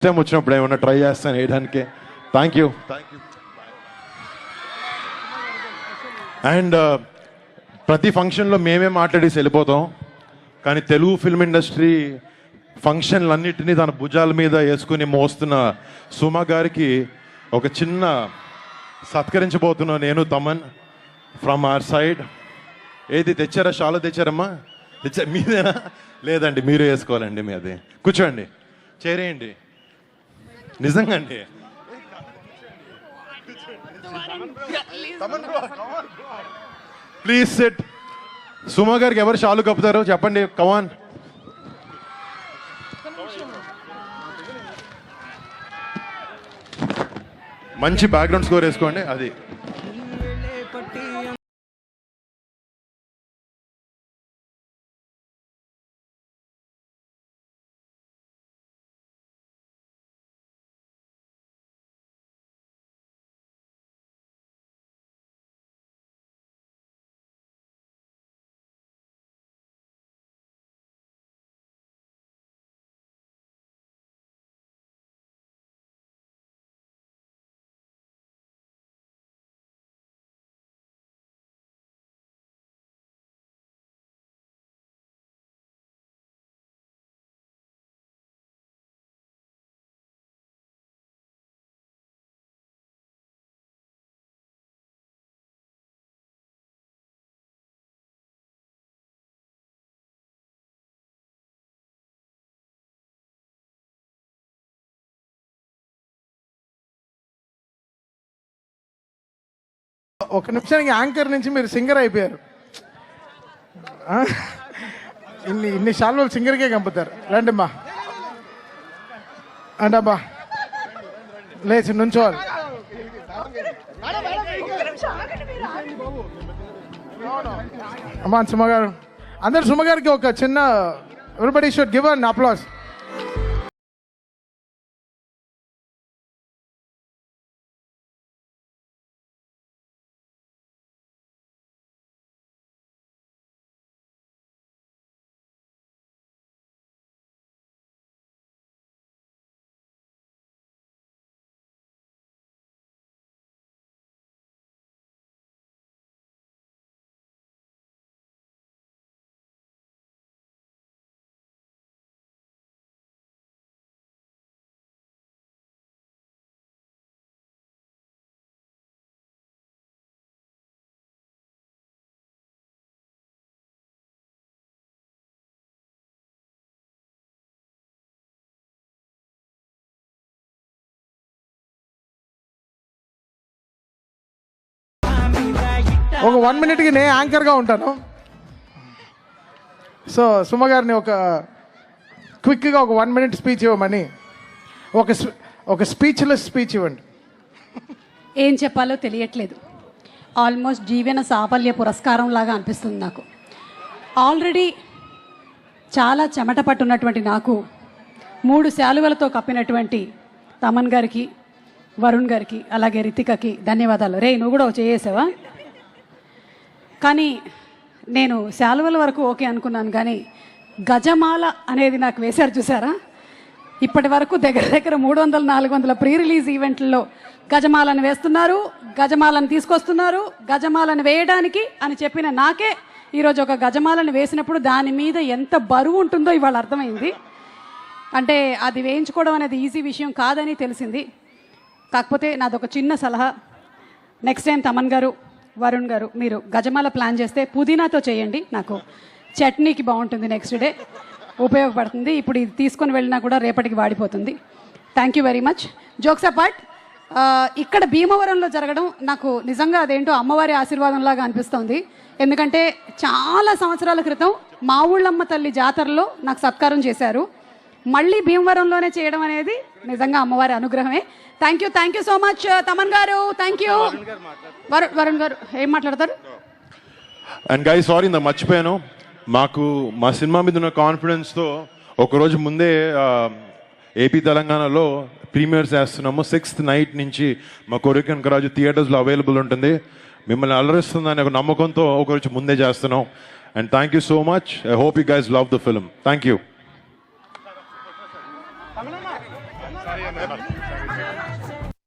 Time వచ్చినప్పుడు ఏమన్నా try చేస్తాను వేయడానికి. Thank you. అండ్ ప్రతి ఫంక్షన్లో మేమే మాట్లాడేసి వెళ్ళిపోతాం, కానీ తెలుగు ఫిల్మ్ ఇండస్ట్రీ ఫంక్షన్లన్నిటినీ తన భుజాల మీద వేసుకుని మోస్తున్న సుమ గారికి ఒక చిన్న సత్కరించబోతున్నా నేను, తమన్, ఫ్రమ్ అవర్ సైడ్. ఏది తెచ్చారా? షాలో తెచ్చారమ్మా? మీదేనా? లేదండి, మీరే వేసుకోవాలండి. మీది కూర్చోండి, చేరేయండి. నిజంగా అండి, ప్లీజ్ సెట్. సుమ గారికి ఎవరు షాలు కప్పుతారు చెప్పండి, కమాన్. మంచి బ్యాక్గ్రౌండ్ స్కోర్ వేసుకోండి. అది ఒక నిమిషానికి యాంకర్ నుంచి మీరు సింగర్ అయిపోయారు. ఇన్ని షాల్వలు సింగర్కే కంపుతారు. రండి అమ్మా, అంటే అబ్బా లేచి నుంచోవాలి. అమ్మా సుమ గారు, అందరు సుమ గారికి ఒక చిన్న, everybody should give an applause. ఒక 1 minute నేను యాంకర్గా ఉంటాను. సో సుమ గారిని క్విక్గా ఒక 1 minute స్పీచ్ ఇవ్వమని, ఒక స్పీచ్లెస్ స్పీచ్ ఇవ్వండి. ఏం చెప్పాలో తెలియట్లేదు. ఆల్మోస్ట్ జీవన సాఫల్య పురస్కారం లాగా అనిపిస్తుంది నాకు. ఆల్రెడీ చాలా చెమట పట్టున్నటువంటి నాకు 3 శాలువలతో కప్పినటువంటి తమన్ గారికి, వరుణ్ గారికి, అలాగే రితికకి ధన్యవాదాలు. రే నువ్వు కూడా చేసావా? కానీ నేను శాలువల వరకు ఓకే అనుకున్నాను, కానీ గజమాల అనేది నాకు వేశారు చూసారా? ఇప్పటి వరకు దగ్గర 300-400 ప్రీ రిలీజ్ ఈవెంట్లలో గజమాలను వేస్తున్నారు, గజమాలను తీసుకొస్తున్నారు. గజమాలను వేయడానికి అని చెప్పిన నాకే ఈరోజు ఒక గజమాలను వేసినప్పుడు దాని మీద ఎంత బరువు ఉంటుందో ఇవాళ అర్థమైంది. అంటే అది వేయించుకోవడం అనేది ఈజీ విషయం కాదని తెలిసింది. కాకపోతే నాదొక చిన్న సలహా, నెక్స్ట్ టైం తమన్ గారు, వరుణ్ గారు, మీరు గజమాల ప్లాన్ చేస్తే పుదీనాతో చేయండి. నాకు చట్నీకి బాగుంటుంది, నెక్స్ట్ డే ఉపయోగపడుతుంది. ఇప్పుడు ఇది తీసుకొని వెళ్ళినా కూడా రేపటికి వాడిపోతుంది. Thank you very much. Jokes apart, ఇక్కడ భీమవరంలో జరగడం నాకు నిజంగా అదేంటో అమ్మవారి ఆశీర్వాదంలాగా అనిపిస్తుంది. ఎందుకంటే చాలా సంవత్సరాల క్రితం మా ఊళ్ళమ్మ తల్లి జాతరలో నాకు సత్కారం చేశారు. మళ్ళీ భీమవరంలోనే చేయడం అనేది నిజంగా అమ్మవారి అనుగ్రహమే. Thank you so much Thaman గారు. Thank you. వరుణ్ గారు ఏం మాట్లాడతారు? అండ్ గైస్, సారీ ఇంత మర్చిపోయాను. మా సినిమా మీద ఉన్న కాన్ఫిడెన్స్తో ఒకరోజు ముందే ఏపీ తెలంగాణలో ప్రీమియర్స్ చేస్తున్నాము. 6th నైట్ నుంచి మా కోరికనకరాజు థియేటర్స్లో అవైలబుల్ ఉంటుంది. మిమ్మల్ని అలరిస్తుందని ఒక నమ్మకంతో ఒకరోజు ముందే చేస్తున్నాం. And thank you so much. I hope you guys love the film. Thank you. Sorry అన్న